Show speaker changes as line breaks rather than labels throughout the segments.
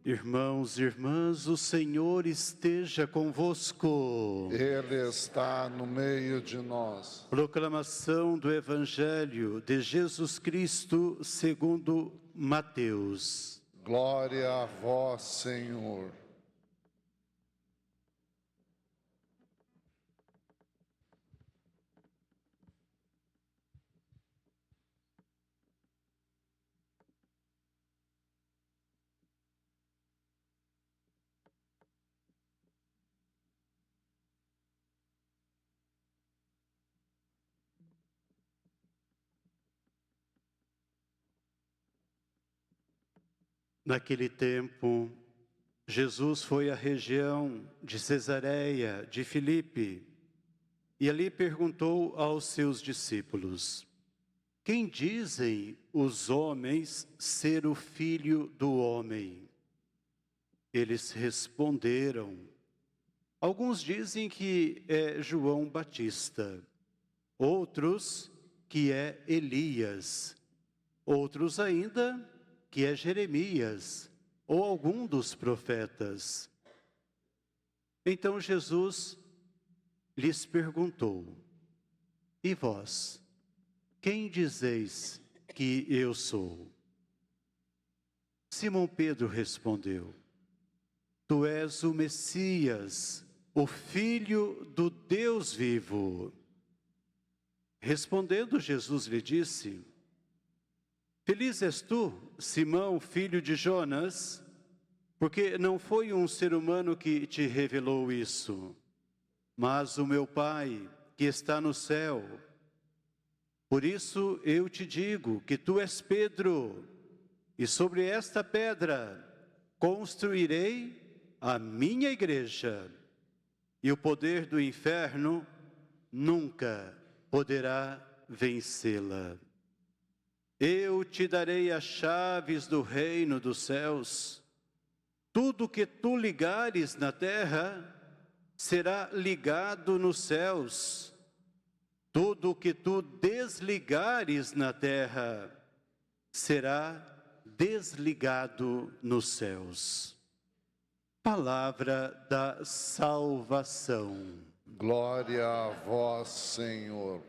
Irmãos e irmãs, o Senhor esteja convosco.
Ele está no meio de nós.
Proclamação do Evangelho de Jesus Cristo segundo Mateus.
Glória a vós, Senhor.
Naquele tempo, Jesus foi à região de Cesareia de Filipe e ali perguntou aos seus discípulos: quem dizem os homens ser o Filho do Homem? Eles responderam: alguns dizem que é João Batista, outros que é Elias, outros ainda que é Jeremias ou algum dos profetas. Então Jesus lhes perguntou: e vós, quem dizeis que eu sou? Simão Pedro respondeu: tu és o Messias, o Filho do Deus vivo. Respondendo, Jesus lhe disse: feliz és tu, Simão, filho de Jonas, porque não foi um ser humano que te revelou isso, mas o meu Pai que está no céu. Por isso eu te digo que tu és Pedro, e sobre esta pedra construirei a minha igreja, e o poder do inferno nunca poderá vencê-la. Eu te darei as chaves do reino dos céus. Tudo que tu ligares na terra será ligado nos céus. Tudo que tu desligares na terra será desligado nos céus. Palavra da salvação.
Glória a vós, Senhor.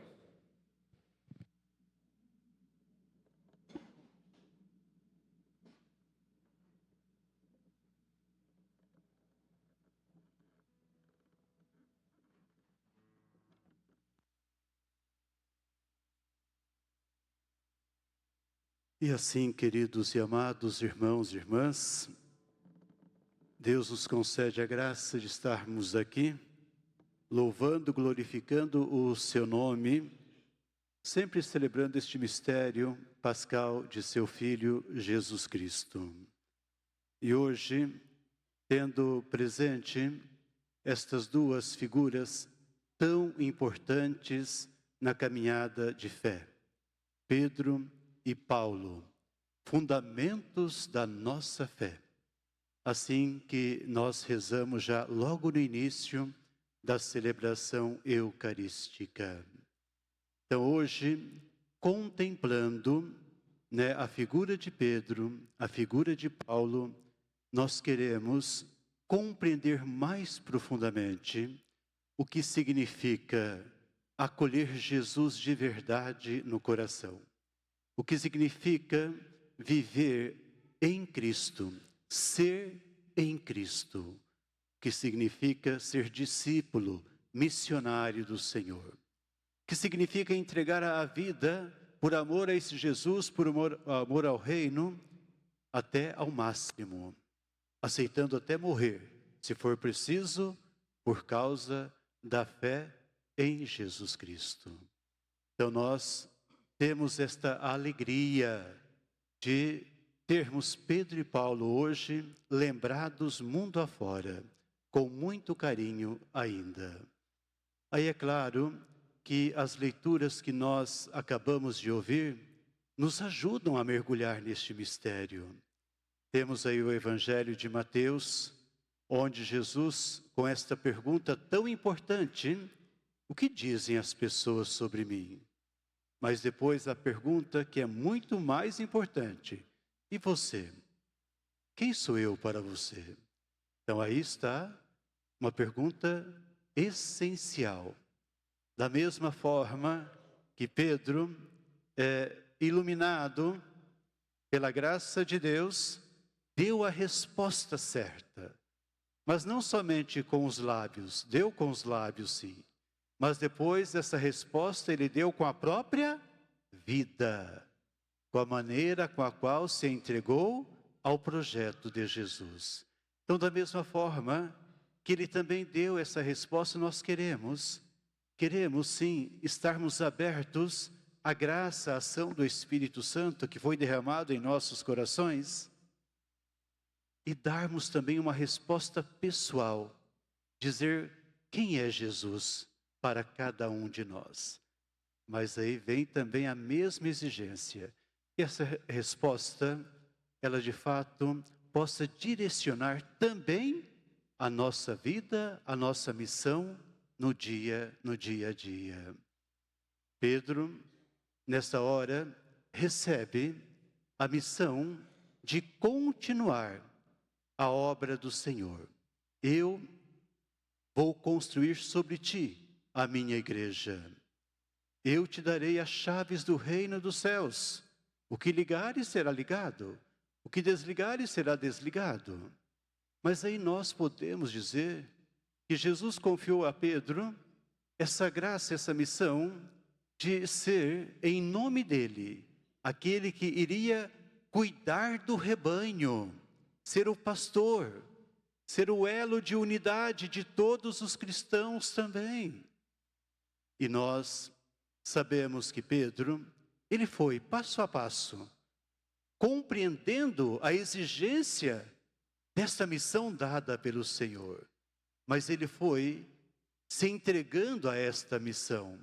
E assim, queridos e amados irmãos e irmãs, Deus nos concede a graça de estarmos aqui, louvando, glorificando o seu nome, sempre celebrando este mistério pascal de seu Filho Jesus Cristo. E hoje, tendo presente estas duas figuras tão importantes na caminhada de fé, Pedro e Paulo, fundamentos da nossa fé. Assim que nós rezamos já logo no início da celebração eucarística. Então hoje, contemplando a figura de Pedro, a figura de Paulo, nós queremos compreender mais profundamente o que significa acolher Jesus de verdade no coração. O que significa viver em Cristo, ser em Cristo, que significa ser discípulo, missionário do Senhor, que significa entregar a vida por amor a esse Jesus, por amor ao reino, até ao máximo, aceitando até morrer, se for preciso, por causa da fé em Jesus Cristo. Então nós temos esta alegria de termos Pedro e Paulo hoje lembrados mundo afora, com muito carinho ainda. Aí é claro que as leituras que nós acabamos de ouvir nos ajudam a mergulhar neste mistério. Temos aí o Evangelho de Mateus, onde Jesus, com esta pergunta tão importante: o que dizem as pessoas sobre mim? Mas depois a pergunta que é muito mais importante: e você? quem sou eu para você? Então aí está uma pergunta essencial. Da mesma forma que Pedro, iluminado pela graça de Deus, deu a resposta certa. Mas não somente com os lábios, deu com os lábios sim. Mas depois dessa resposta ele deu com a própria vida, com a maneira com a qual se entregou ao projeto de Jesus. Então, da mesma forma que ele também deu essa resposta, nós queremos sim estarmos abertos à graça, à ação do Espírito Santo que foi derramado em nossos corações e darmos também uma resposta pessoal, dizer quem é Jesus para cada um de nós. Mas aí vem também a mesma exigência, que essa resposta, ela de fato possa direcionar também a nossa vida, a nossa missão no dia a dia. Pedro, nessa hora, recebe a missão de continuar a obra do Senhor. Eu vou construir sobre ti a minha igreja. Eu te darei as chaves do reino dos céus. O que ligares será ligado, o que desligares será desligado. Mas aí nós podemos dizer que Jesus confiou a Pedro essa graça, essa missão de ser, em nome dele, aquele que iria cuidar do rebanho, ser o pastor, ser o elo de unidade de todos os cristãos também. E nós sabemos que Pedro, ele foi passo a passo, compreendendo a exigência dessa missão dada pelo Senhor. Mas ele foi se entregando a esta missão.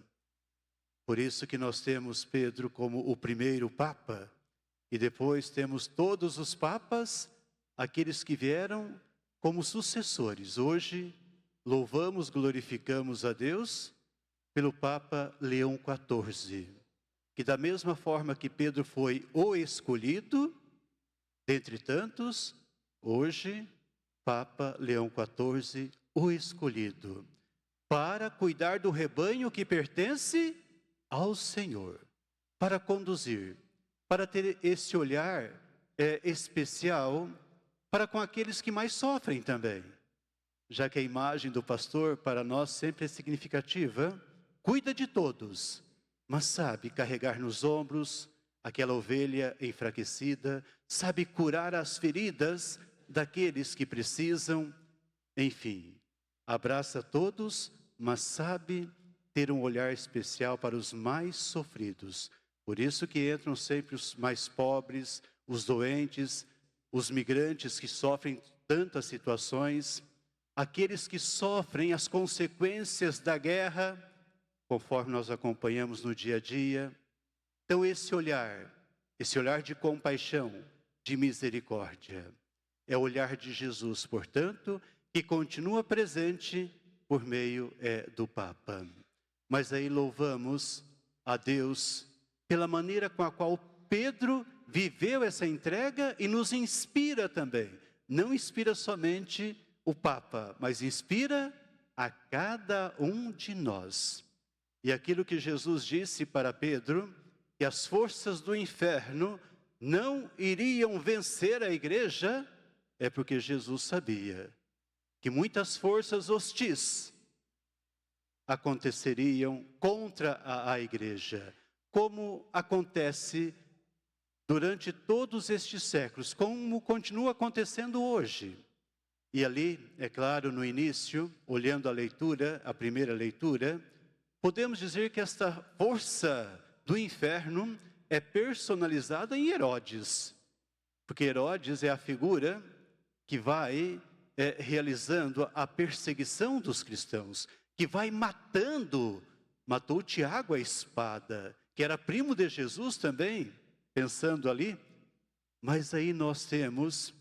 Por isso que nós temos Pedro como o primeiro Papa, e depois temos todos os Papas, aqueles que vieram como sucessores. Hoje, louvamos, glorificamos a Deus pelo Papa Leão XIV, que da mesma forma que Pedro foi o escolhido, dentre tantos, hoje, Papa Leão XIV, o escolhido, para cuidar do rebanho que pertence ao Senhor, para conduzir, para ter esse olhar especial para com aqueles que mais sofrem também. Já que a imagem do pastor para nós sempre é significativa, cuida de todos, mas sabe carregar nos ombros aquela ovelha enfraquecida, sabe curar as feridas daqueles que precisam, enfim, abraça todos, mas sabe ter um olhar especial para os mais sofridos. Por isso que entram sempre os mais pobres, os doentes, os migrantes que sofrem tantas situações, aqueles que sofrem as consequências da guerra, conforme nós acompanhamos no dia a dia. Então esse olhar de compaixão, de misericórdia, é o olhar de Jesus, portanto, que continua presente por meio do Papa. Mas aí louvamos a Deus pela maneira com a qual Pedro viveu essa entrega e nos inspira também. Não inspira somente o Papa, mas inspira a cada um de nós. E aquilo que Jesus disse para Pedro, que as forças do inferno não iriam vencer a igreja, é porque Jesus sabia que muitas forças hostis aconteceriam contra a igreja, como acontece durante todos estes séculos, como continua acontecendo hoje. E ali, é claro, no início, olhando a leitura, a primeira leitura, podemos dizer que esta força do inferno é personalizada em Herodes, porque Herodes é a figura que vai realizando a perseguição dos cristãos, que vai matou Tiago a espada, que era primo de Jesus também, pensando ali. Mas aí nós temos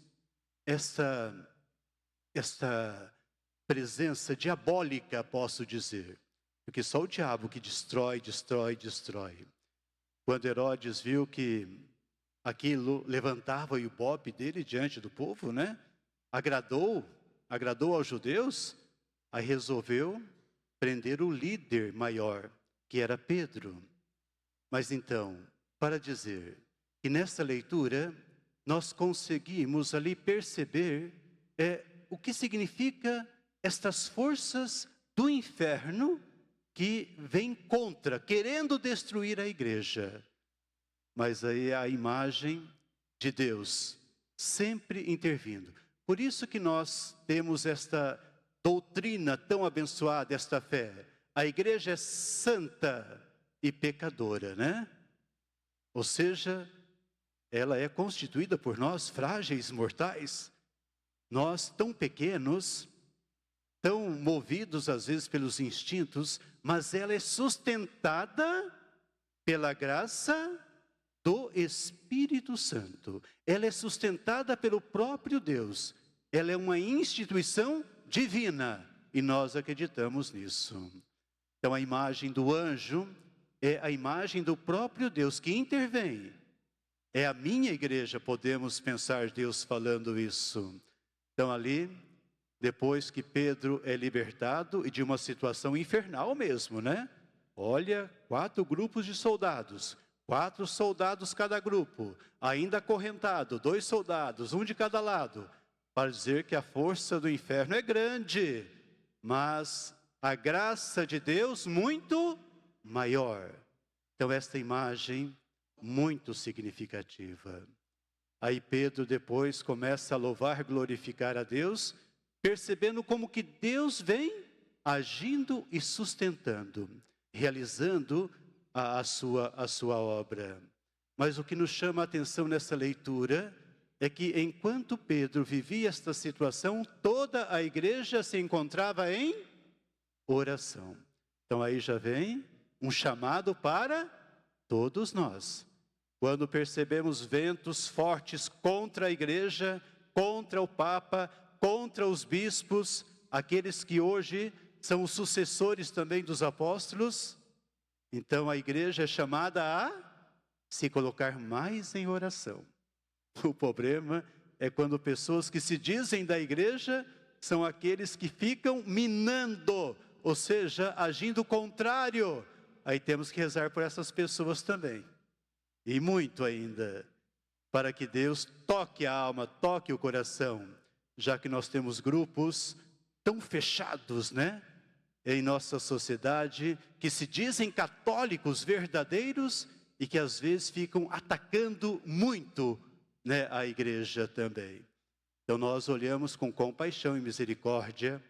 esta presença diabólica, posso dizer, porque só o diabo que destrói. Quando Herodes viu que aquilo levantava o ibope dele diante do povo, né? Agradou aos judeus, aí resolveu prender o líder maior, que era Pedro. Mas então, para dizer que nessa leitura nós conseguimos ali perceber o que significa estas forças do inferno que vêm contra, querendo destruir a igreja. Mas aí é a imagem de Deus sempre intervindo. Por isso que nós temos esta doutrina tão abençoada, esta fé. A igreja é santa e pecadora, né? Ou seja, ela é constituída por nós, frágeis, mortais. Nós, tão pequenos, tão movidos às vezes pelos instintos, mas ela é sustentada pela graça do Espírito Santo. Ela é sustentada pelo próprio Deus. Ela é uma instituição divina e nós acreditamos nisso. Então a imagem do anjo é a imagem do próprio Deus que intervém. É a minha igreja, podemos pensar Deus falando isso. Então ali, depois que Pedro é libertado e de uma situação infernal mesmo, né? Olha, 4 grupos de soldados. 4 soldados cada grupo, ainda acorrentado, 2 soldados, 1 de cada lado, para dizer que a força do inferno é grande, mas a graça de Deus muito maior. Então esta imagem muito significativa. Aí Pedro depois começa a louvar, glorificar a Deus, percebendo como que Deus vem agindo e sustentando, realizando a sua obra. Mas o que nos chama a atenção nessa leitura é que enquanto Pedro vivia esta situação, toda a igreja se encontrava em oração. Então aí já vem um chamado para todos nós. Quando percebemos ventos fortes contra a igreja, contra o Papa, contra os bispos, aqueles que hoje são os sucessores também dos apóstolos, então a igreja é chamada a se colocar mais em oração. O problema é quando pessoas que se dizem da igreja são aqueles que ficam minando, ou seja, agindo contrário. Aí temos que rezar por essas pessoas também. E muito ainda, para que Deus toque a alma, toque o coração, já que nós temos grupos tão fechados, né? Em nossa sociedade, que se dizem católicos verdadeiros e que às vezes ficam atacando muito, né, a igreja também. Então nós olhamos com compaixão e misericórdia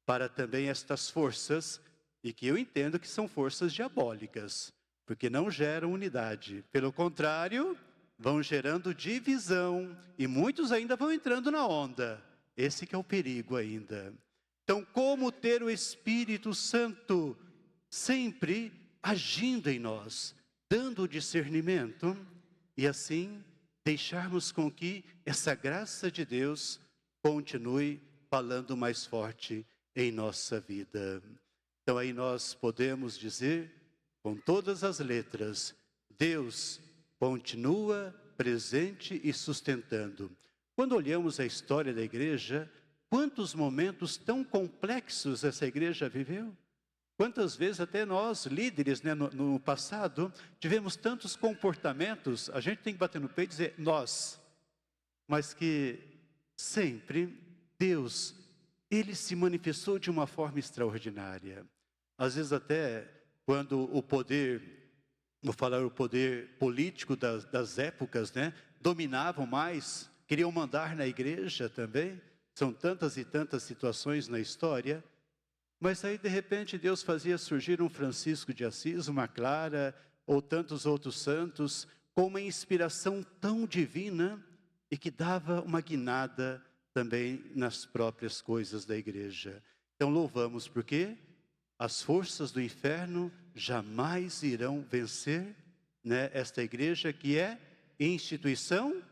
para também estas forças, e que eu entendo que são forças diabólicas, porque não geram unidade. Pelo contrário, vão gerando divisão, e muitos ainda vão entrando na onda. Esse que é o perigo ainda. Então, como ter o Espírito Santo sempre agindo em nós, dando o discernimento, e assim deixarmos com que essa graça de Deus continue falando mais forte em nossa vida. Então aí nós podemos dizer, com todas as letras, Deus continua presente e sustentando. Quando olhamos a história da igreja, quantos momentos tão complexos essa igreja viveu? Quantas vezes até nós, líderes, né, no passado, tivemos tantos comportamentos, a gente tem que bater no peito e dizer, nós, mas que sempre Deus, Ele se manifestou de uma forma extraordinária. Às vezes até quando o poder, vou falar o poder político das épocas, né, dominavam mais, queriam mandar na igreja também, são tantas e tantas situações na história, mas aí de repente Deus fazia surgir um Francisco de Assis, uma Clara, ou tantos outros santos, com uma inspiração tão divina e que dava uma guinada também nas próprias coisas da igreja. Então louvamos porque as forças do inferno jamais irão vencer, né, esta igreja que é instituição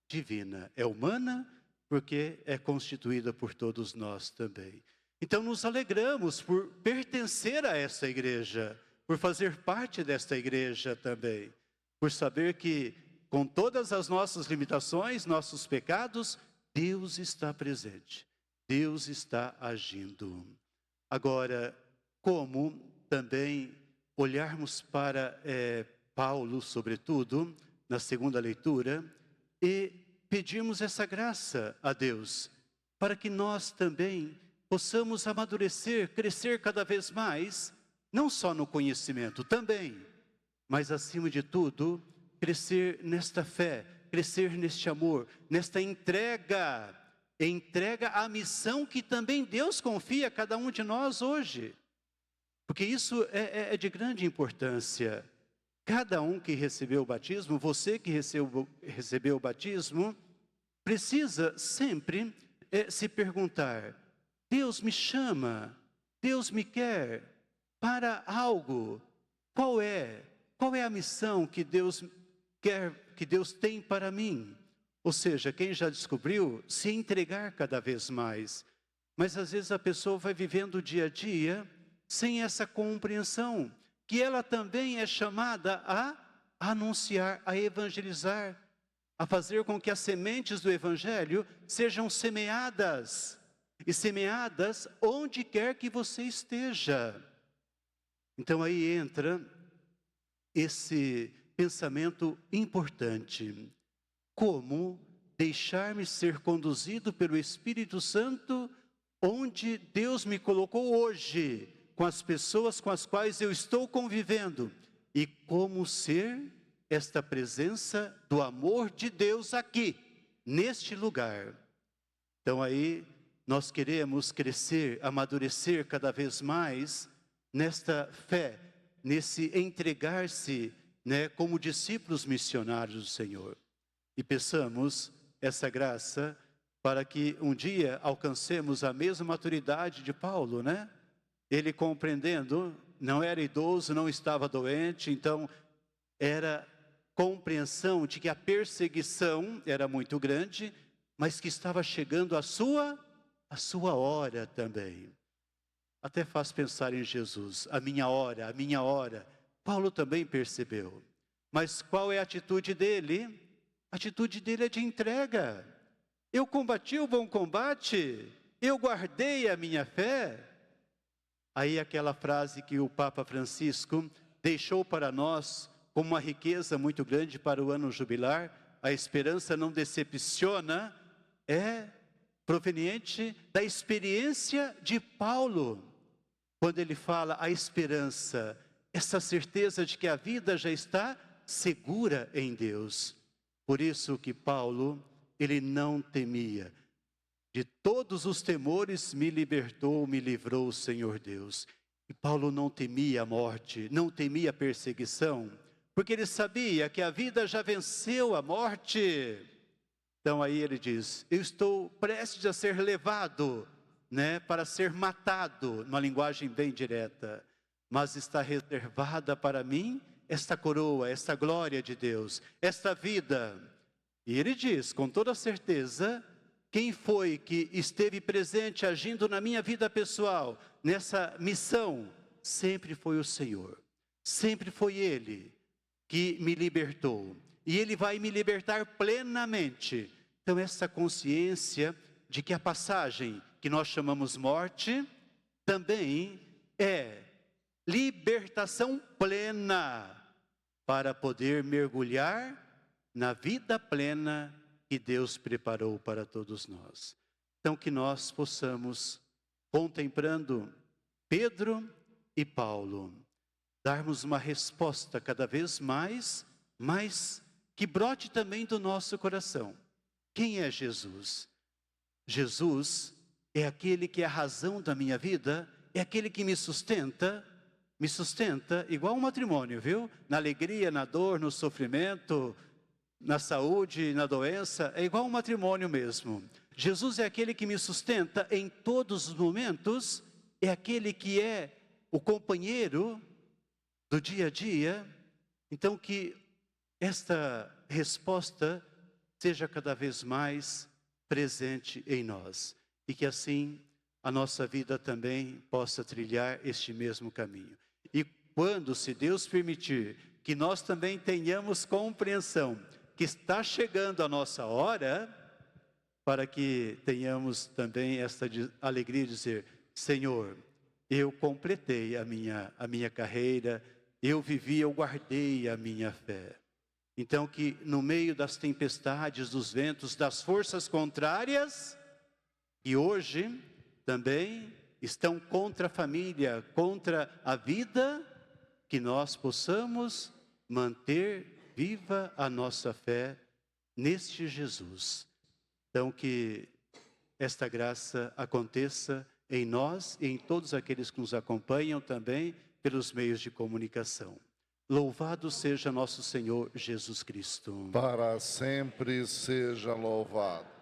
divina, é humana porque é constituída por todos nós também. Então nos alegramos por pertencer a essa igreja, por fazer parte desta igreja também, por saber que com todas as nossas limitações, nossos pecados, Deus está presente, Deus está agindo. Agora, como também olharmos para Paulo, sobretudo, na segunda leitura, e pedirmos essa graça a Deus, para que nós também possamos amadurecer, crescer cada vez mais, não só no conhecimento, também, mas acima de tudo, crescer nesta fé, crescer neste amor, nesta entrega à missão que também Deus confia a cada um de nós hoje. Porque isso é de grande importância. Cada um que recebeu o batismo, você que recebeu o batismo, precisa sempre se perguntar: Deus me chama, Deus me quer para algo. Qual é a missão que Deus quer, que Deus tem para mim? Ou seja, quem já descobriu, se entregar cada vez mais. Mas às vezes a pessoa vai vivendo o dia a dia sem essa compreensão, que ela também é chamada a anunciar, a evangelizar, a fazer com que as sementes do evangelho sejam semeadas, e semeadas onde quer que você esteja. Então aí entra esse pensamento importante: como deixar-me ser conduzido pelo Espírito Santo onde Deus me colocou hoje, com as pessoas com as quais eu estou convivendo, e como ser esta presença do amor de Deus aqui, neste lugar. Então aí nós queremos crescer, amadurecer cada vez mais nesta fé, nesse entregar-se, como discípulos missionários do Senhor. E peçamos essa graça para que um dia alcancemos a mesma maturidade de Paulo, Ele compreendendo, não era idoso, não estava doente, então era compreensão de que a perseguição era muito grande, mas que estava chegando a sua hora também. Até faz pensar em Jesus, a minha hora. Paulo também percebeu. Mas qual é a atitude dele? A atitude dele é de entrega. Eu combati o bom combate, eu guardei a minha fé. Aí aquela frase que o Papa Francisco deixou para nós como uma riqueza muito grande para o ano jubilar: a esperança não decepciona, é proveniente da experiência de Paulo. Quando ele fala a esperança, essa certeza de que a vida já está segura em Deus. Por isso que Paulo, ele não temia. De todos os temores me livrou o Senhor Deus. E Paulo não temia a morte, não temia a perseguição, porque ele sabia que a vida já venceu a morte. Então aí ele diz: eu estou prestes a ser levado, para ser matado, numa linguagem bem direta, mas está reservada para mim esta coroa, esta glória de Deus, esta vida. E ele diz com toda certeza: quem foi que esteve presente agindo na minha vida pessoal, nessa missão? Sempre foi o Senhor, sempre foi Ele que me libertou, e Ele vai me libertar plenamente. Então essa consciência de que a passagem que nós chamamos morte, também é libertação plena, para poder mergulhar na vida plena que Deus preparou para todos nós. Então que nós possamos, contemplando Pedro e Paulo, darmos uma resposta cada vez mais que brote também do nosso coração. Quem é Jesus? Jesus é aquele que é a razão da minha vida, é aquele que me sustenta igual um matrimônio, viu? Na alegria, na dor, no sofrimento, na saúde, na doença, é igual um matrimônio mesmo. Jesus é aquele que me sustenta em todos os momentos, é aquele que é o companheiro do dia a dia. Então que esta resposta seja cada vez mais presente em nós, e que assim a nossa vida também possa trilhar este mesmo caminho. E quando, se Deus permitir, que nós também tenhamos compreensão que está chegando a nossa hora, para que tenhamos também esta alegria de dizer: Senhor, eu completei a minha carreira, eu vivi, eu guardei a minha fé. Então que no meio das tempestades, dos ventos, das forças contrárias, que hoje também estão contra a família, contra a vida, que nós possamos manter viva a nossa fé neste Jesus. Então que esta graça aconteça em nós e em todos aqueles que nos acompanham também pelos meios de comunicação. Louvado seja nosso Senhor Jesus Cristo.
Para sempre seja louvado.